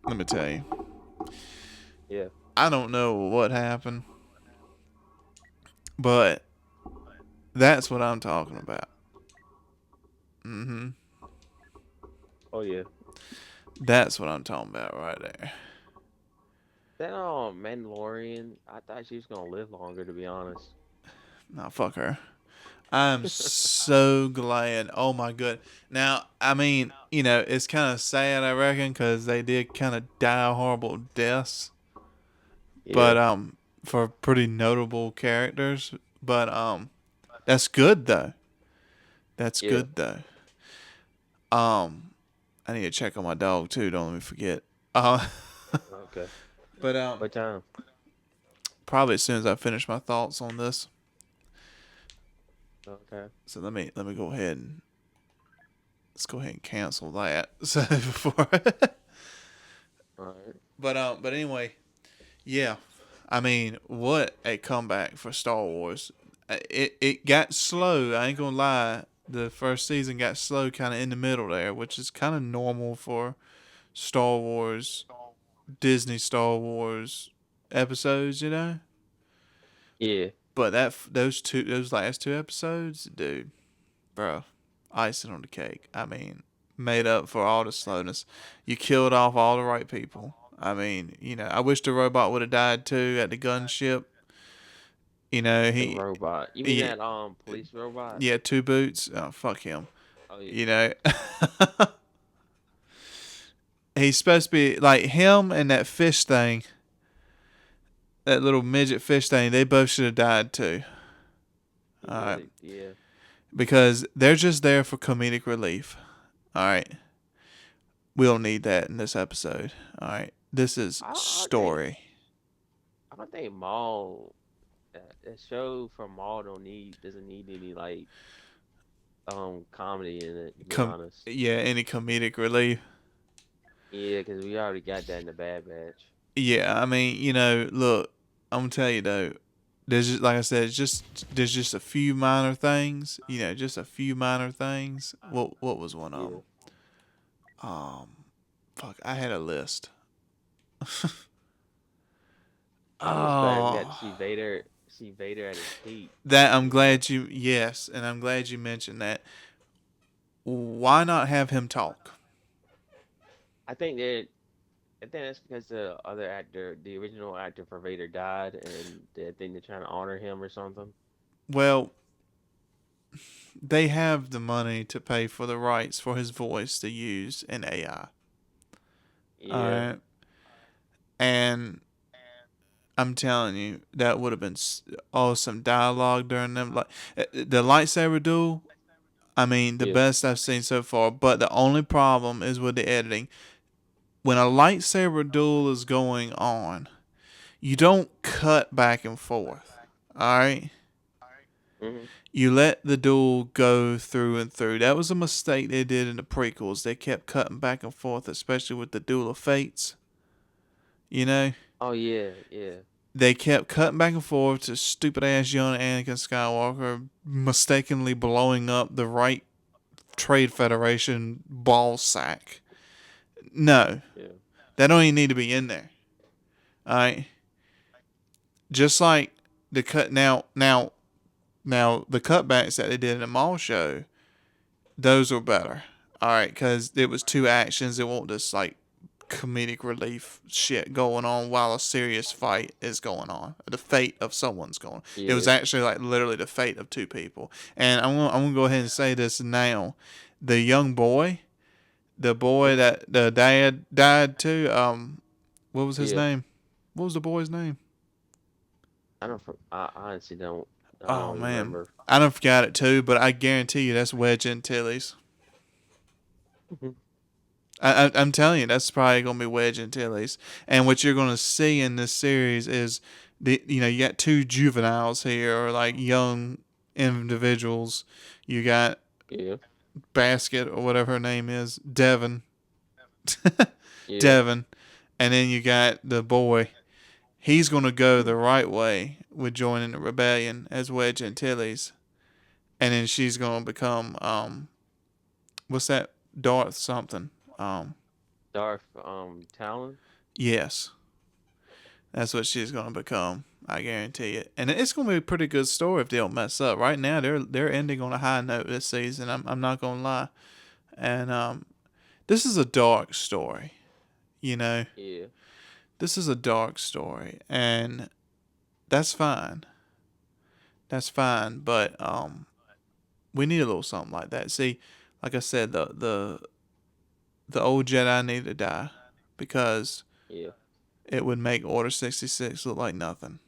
let me tell you. Yeah. I don't know what happened, but that's what I'm talking about. Mm-hmm. Oh yeah. That's what I'm talking about right there. That Mandalorian, I thought she was gonna live longer, to be honest. Nah, fuck her. I'm so glad. Oh my good. Now, I mean, it's kind of sad, I reckon, because they did kind of die horrible deaths, Yeah. but for pretty notable characters. But that's good though. That's Yeah. good though. Um, I need to check on my dog too. Don't let me forget. Uh, Okay. but What time? probably as soon as I finish my thoughts on this. Okay. So let me go ahead and let's go ahead and cancel that. So before, All right. but anyway, yeah. I mean, what a comeback for Star Wars. It got slow. I ain't gonna lie. The first season got slow, kind of in the middle there, which is kind of normal for Star Wars, Disney Star Wars episodes, you know. Yeah. But those last two episodes, dude, bro, icing on the cake. I mean, made up for all the slowness. You killed off all the right people. I mean, I wish the robot would have died too at the gunship. You know, The he, robot. You mean he that police robot? yeah, two boots. Oh, fuck him. Oh yeah. You know, he's supposed to be like him and that fish thing, that little midget fish thing. They both should have died too. All right, Yeah. because they're just there for comedic relief. All right, we don't need that in this episode. All right, this is I think story. I don't think Maul that show from Maul doesn't need any like comedy in it, to be Com- honest. yeah, any comedic relief. Yeah, because we already got that in the Bad Batch. Yeah, I mean, look, I'm gonna tell you though. There's just like I said, there's just a few minor things. Just a few minor things. What was one of Yeah. them? Fuck, I had a list. I was glad we got to Oh, see Vader at his peak. that I'm You know. glad you yes, and I'm glad you mentioned that. Why not have him talk? I think that I think that's because the other actor, the original actor for Vader, died, and I think they're trying to honor him or something. Well, they have the money to pay for the rights for his voice to use in AI. All Yeah. right, and I'm telling you, that would have been awesome dialogue during them. Like the lightsaber duel. I mean, the Yeah. best I've seen so far. But the only problem is with the editing. When a lightsaber duel is going on, you don't cut back and forth. All right. Hmm. You let the duel go through and through. That was a mistake they did in the prequels. They kept cutting back and forth, especially with the Duel of Fates. You know, Oh yeah, yeah, they kept cutting back and forth to stupid ass young Anakin Skywalker mistakenly blowing up the right Trade Federation ball sack. No, yeah, that don't even need to be in there. All right, just like the cut now the cutbacks that they did in the Maul show, those were better. All right, because it was two actions. It won't just like comedic relief shit going on while a serious fight is going on. The fate of someone's going. It was yeah. actually like literally the fate of two people. And I'm gonna go ahead and say this now. The young boy, the boy Hmm. that the dad died too. What was his Yeah. name? What was the boy's name? I honestly don't. I Oh don't man, remember. I don't forgot it too. But I guarantee you that's Wedge Antilles. I'm telling you, that's probably gonna be Wedge Antilles. And what you're gonna see in this series is you got two juveniles here, or like young individuals. You got Yeah. Basket or whatever her name is, Devon, Yeah. Devon, and then you got the boy. He's gonna go the right way with joining the rebellion as Wedge Antilles, and then she's gonna become what's that? Darth something. Um, Darth Talon. Yes, that's what she's gonna become. I guarantee it. And it's gonna be a pretty good story if they don't mess up. Right now, they're ending on a high note this season. I'm not gonna lie. And this is a dark story. You know, Yeah. this is a dark story, and that's fine. That's fine. But we need a little something like that. See, like I said, the old Jedi need to die because Yeah. it would make Order 66 look like nothing.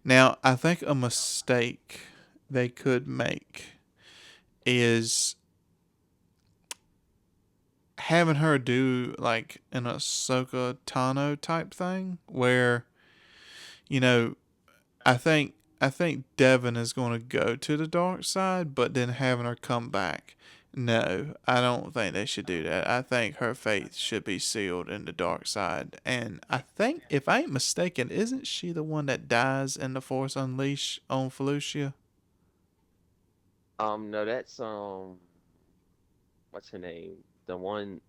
Now, I think a mistake they could make is having her do like an Ahsoka Tano type thing where, you know, I think Devin is going to go to the dark side, but then having her come back. No, I don't think they should do that. I think her fate should be sealed in the dark side. And I think, if I ain't mistaken, isn't she the one that dies in the Force Unleashed on Felucia? No, that's what's her name? The one,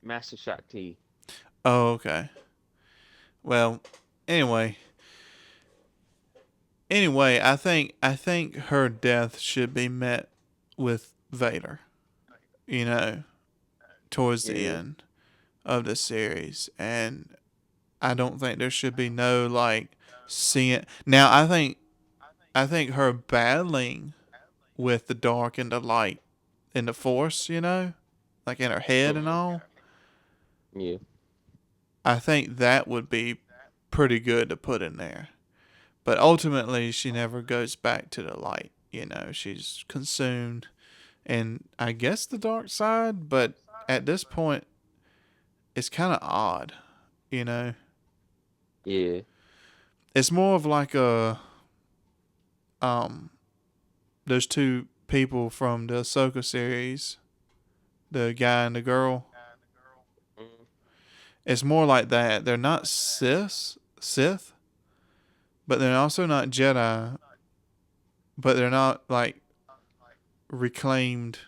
Master Shakti. Oh, okay. Well, anyway, I think her death should be met with Vader. You know, towards the Yeah. end of the series, and I don't think there should be no like seeing. Now, I think her battling with the dark and the light and the Force, like in her head and Hmm. all. Yeah. I think that would be pretty good to put in there. But ultimately, she never goes back to the light. She's consumed in, I guess, the dark side. But at this point, it's kind of odd. You know, Yeah. it's more of like um those two people from the Ahsoka series, the guy and the girl. Mm. It's more like that. They're not Sith, but they're also not Jedi, but they're not like reclaimed.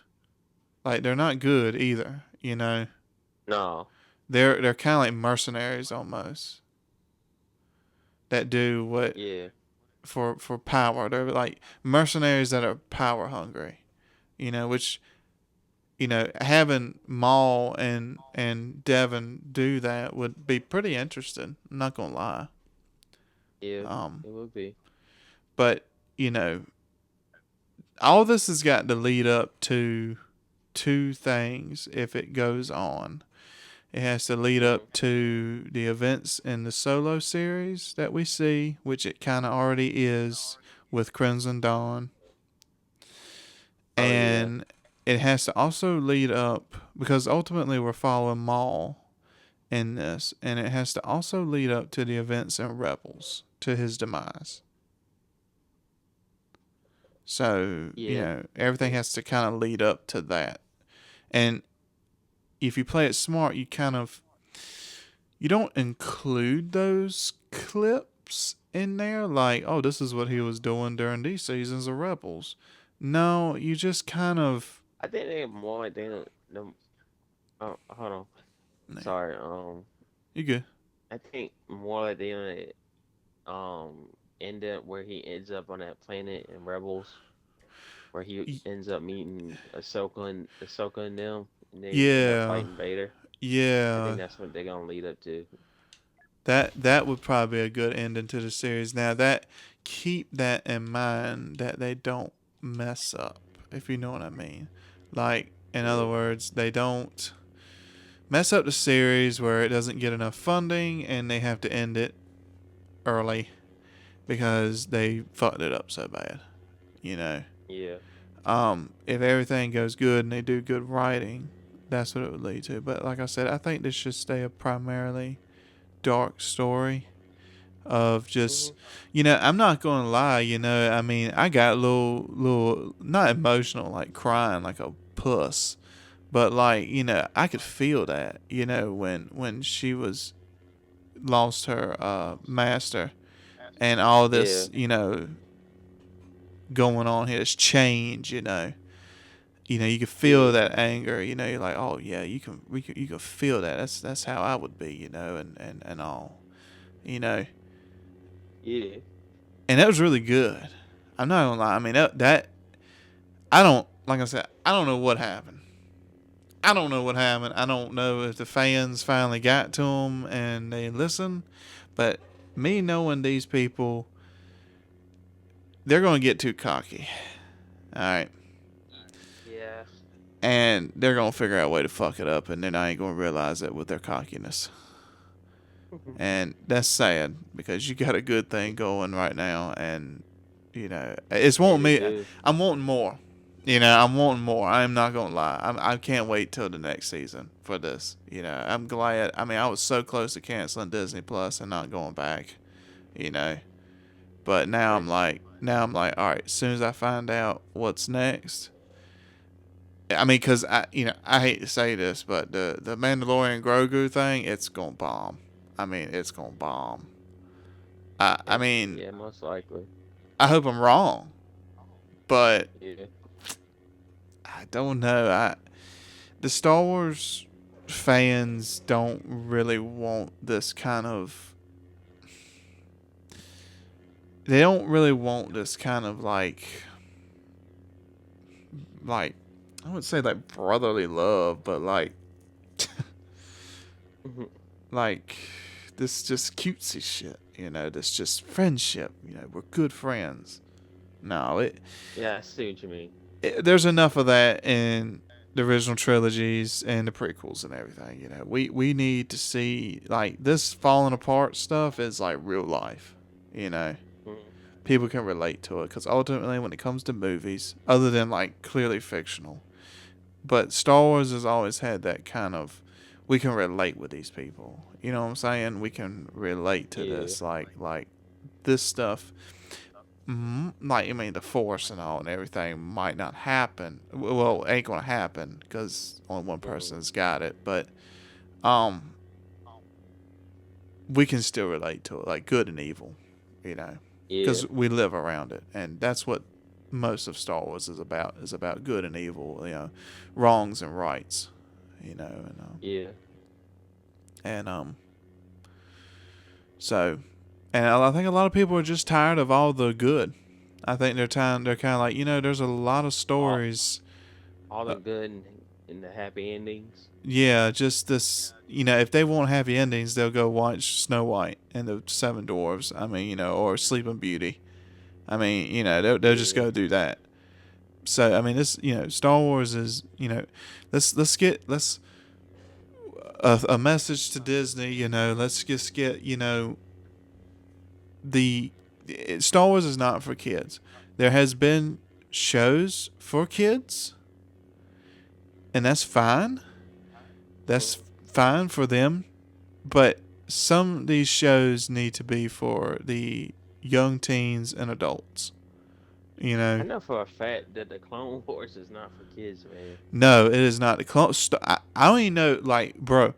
Like they're not good either. No. They're kind of like mercenaries almost that do what Yeah. for power. They're like mercenaries that are power hungry. Which having Maul and Devin do that would be pretty interesting. I'm not gonna lie. Yeah. Um, It would be. but you know, all this has got to lead up to two things. If it goes on, it has to lead Hmm. up to the events in the Solo series that we see, which it kind of already is with Crimson Dawn, Oh yeah. and it has to also lead up because ultimately we're following Maul in this, and it has to also lead up to the events in Rebels to his demise. So, Yeah. everything Yeah. has to kind of lead up to that. And if you play it smart, you don't include those clips in there like, oh, this is what he was doing during these seasons of Rebels. No, you just kind of I think they more like the oh, hold on. nah, Sorry. you good. I think more like they end up where he ends up on that planet in Rebels, where he ends up meeting Ahsoka and them, and they end up Yeah, fighting Vader. I yeah. think that's what they're gonna lead up to. That would probably be a good ending to the series. Now that keep that in mind that they don't mess up, if you know what I mean. Like in other Yeah. words, they don't mess up the series where it doesn't get enough funding and they have to end it early because they fucked it up so bad. You know. Yeah. If everything goes good and they do good writing, that's what it would lead to. But like I said, I think this should stay a primarily dark story of just, Hmm. I'm not gonna lie, I mean, I got a little not emotional like crying like a puss, but like, I could feel that, when she was lost her master and all Yeah. this, going on here, this change, you can feel Yeah. that anger. You're like, oh yeah, you can feel that. That's how I would be. And all. You know, Yeah. and that was really good. I'm not gonna lie. I mean that I don't like I said I don't know what happened. I don't know what happened. I don't know if the fans finally got to them and they listened, but me knowing these people, they're gonna get too cocky. All right, Yeah. and they're gonna figure out a way to fuck it up, and then I ain't gonna realize it with their cockiness. And that's sad because you got a good thing going right now, and it's Yeah, wanting they me. do. I'm wanting more. I'm wanting more. I'm not gonna lie. I can't wait till the next season for this. I'm glad. I mean, I was so close to canceling Disney Plus and not going back. You know, but But now I'm like, all right. As soon as I find out what's next, I mean, because I hate to say this, but the Mandalorian Grogu thing, it's gonna bomb. I mean, it's gonna bomb. I mean, yeah, most likely. I hope I'm wrong, but Yeah. I don't know. The Star Wars fans don't really want this kind of. They don't really want this kind of like I would say like brotherly love, but Mhm. like this just cutesy shit. This just friendship. We're good friends. No, Yeah, I see what you mean. there's enough of that in the original trilogies and the prequels and everything. We need to see like this falling apart stuff is like real life. You know, Mhm. people can relate to it because ultimately, when it comes to movies, other than like clearly fictional, but Star Wars has always had that kind of we can relate with these people. You know what I'm saying? We can relate to Yeah. this like this stuff like I mean the force and all and everything might not happen. Well, ain't gonna happen because only one Mhm. person's got it. But um, we can still relate to it, like good and evil, Yeah. because we live around it, and that's what most of Star Wars is about. Is about good and evil, wrongs and rights, Yeah. and so, and I think a lot of people are just tired of all the good. I think they're time. They're kind of like there's a lot of All stories. all the good and the happy endings. Yeah, just this. If they want happy endings, they'll go watch Snow White and the Seven Dwarfs. I mean, or Sleeping Beauty. I mean, they'll just Yeah. go do that. So I mean, this Star Wars is let's get let's a message to Disney. Let's just get the Star Wars is not for kids. There has been shows for kids, and that's fine. That's Mhm. fine for them. But some of these shows need to be for the young teens and adults. You I know, know for a fact that the Clone Wars is not for kids, man. no, it is not the clone. I don't even know, like, bro.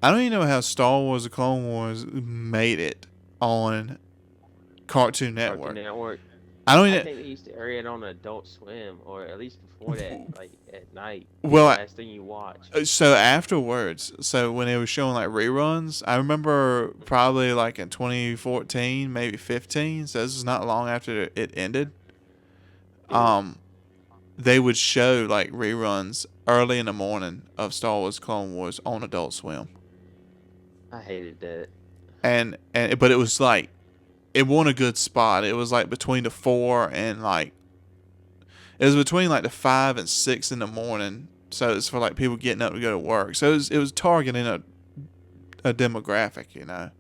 I don't even know how Star Wars: The Clone Wars made it on Cartoon Cartoon Network. Network. I don't I even. think they used to air it on Adult Swim, or at least before that, like at night, be the Well, last thing you watch. so afterwards, so when it was showing like reruns, I remember probably like in 2014, maybe 15. So this is not long after it ended. Yeah, Um, they would show like reruns early in the morning of Star Wars Clone Wars on Adult Swim. I hated that. And but it was like it won a good spot. It was like between the 4 and like it was between like the 5 and 6 in the morning. So it's for like people getting up to go to work. So it was targeting a demographic,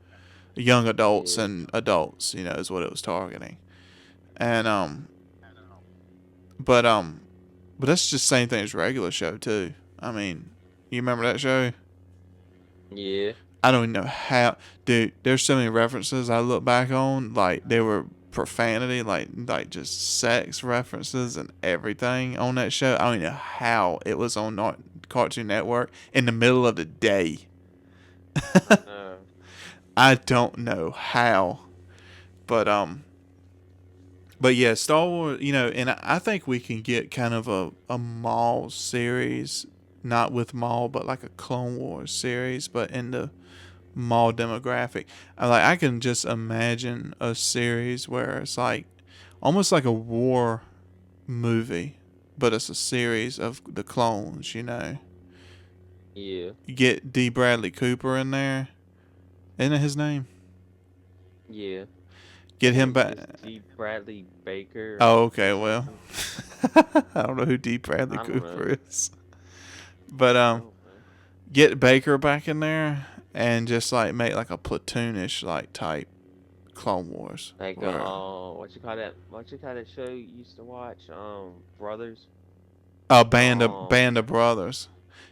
young adults Yeah, and adults, is what it was targeting. And but but that's just the same thing as regular show too. I mean, you remember that show? yeah. I don't even know how, dude. There's so many references I look back on, like they were profanity, like just sex references and everything on that show. I don't even know how it was on Cartoon Network in the middle of the day. I know. I don't know how, but But yeah, Star Wars, and I think we can get kind of a Maul series, not with Maul, but like a Clone Wars series, but in the Maul demographic. I can just imagine a series where it's like almost like a war movie, but it's a series of the clones. Yeah. You get D. Bradley Cooper in there. Isn't that his name? Yeah. I Get him think back. it's D. Bradley Baker Oh, or okay. Well, something. I don't know who D. Bradley I don't know. Cooper is, but I don't know. get Baker back in there and just like make like a platoonish like type Clone Wars Like where what you call that? What you call that show you used to watch? Brothers. a Um, band of brothers.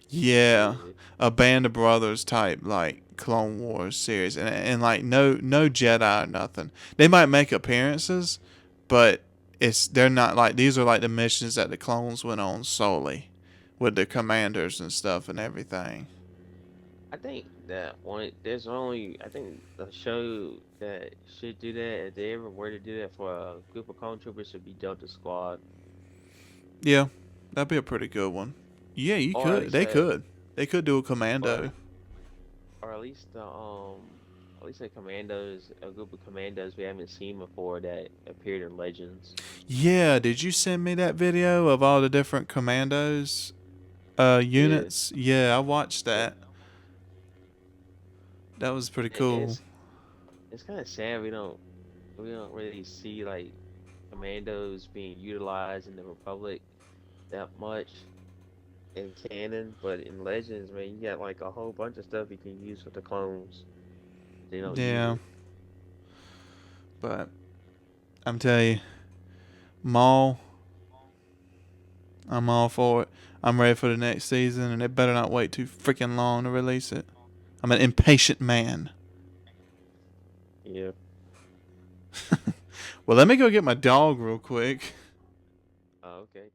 Yeah, yeah. a band of brothers type like Clone Wars series, and like no Jedi or nothing. They might make appearances, but they're not like these are like the missions that the clones went on solely with the commanders and stuff and everything. I think that one. There's only. I think the show that should do that, if they ever were to do that for a group of clone troopers, should be Delta Squad, Yeah, that'd be a pretty good one. Yeah, you or at could. least a, They could do a or commando. or at least a commandos, a group of commandos we haven't seen before that appeared in Legends. Yeah, did you send me that video of all the different commandos Yeah, units? Yeah, I watched yeah. that. That was pretty And cool. it's kind of sad we don't really see like commandos being utilized in the Republic that much in canon, but in Legends, man, you got like a whole bunch of stuff you can use with the clones. They don't use Yeah, it. but I'm telling you, Maul, I'm all for it. I'm ready for the next season, and they better not wait too freaking long to release it. I'm an impatient man. Yeah. Well, let me go get my dog real quick. Oh, okay.